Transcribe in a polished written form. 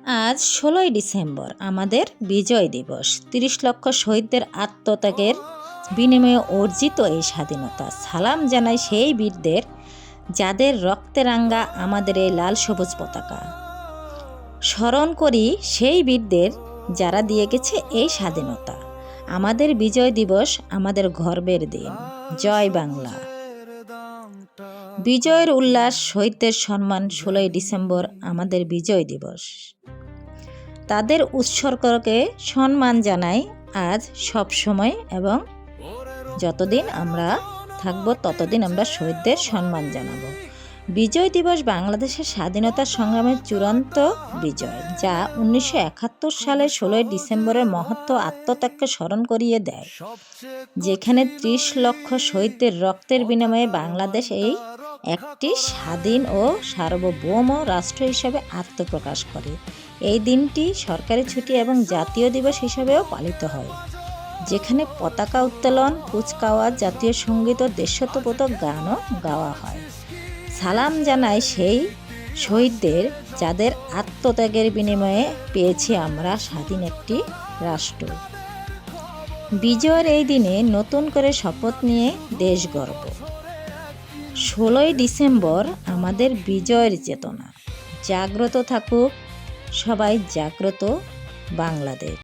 আজ 16ই ডিসেম্বর আমাদের বিজয় দিবস। 30 লক্ষ শহীদদের আত্মত্যাগের বিনিময়ে অর্জিত এই স্বাধীনতা। সালাম জানাই সেই বীরদের যাদের রক্তে রাঙা আমাদের এই লাল সবুজ পতাকা। স্মরণ করি সেই বীরদের যারা দিয়ে গেছে এই স্বাধীনতা। আমাদের বিজয় দিবস আমাদের গর্বের দিন। জয় বাংলা। বিজয়ের উল্লাস, শহীদদের সম্মান। 16ই ডিসেম্বর আমাদের বিজয় দিবস। তাদের উৎসর্গকে সম্মান জানাই আজ সব সময়, এবং যতদিন আমরা থাকব ততদিন আমরা শহীদদের সম্মান জানাবো। বিজয় দিবস বাংলাদেশের স্বাধীনতা সংগ্রামের চূড়ান্ত বিজয়, যা 1971 সালের 16ই ডিসেম্বরের মহত্ব আত্মত্যাগকে স্মরণ করিয়ে দেয়, যেখানে 30 লক্ষ শহীদদের রক্তের বিনিময়ে বাংলাদেশ একটি স্বাধীন ও সার্বভৌম রাষ্ট্র হিসেবে আত্মপ্রকাশ করে। এই দিনটি সরকারি ছুটি এবং জাতীয় দিবস হিসেবেও পালিত হয়, যেখানে পতাকা উত্তোলন, কুচকাওয়াজ, জাতীয় সঙ্গীত ও দেশাত্মবোধক গানও গাওয়া হয়। সালাম জানাই সেই শহীদদের যাদের আত্মত্যাগের বিনিময়ে পেয়েছি আমরা স্বাধীন একটি রাষ্ট্র। বিজয়ের এই দিনে নতুন করে শপথ নিয়ে দেশ গর্ব। 16ই ডিসেম্বর আমাদের বিজয়ের চেতনা। জাগ্রত থাকুক সবাই, জাগ্রত বাংলাদেশ।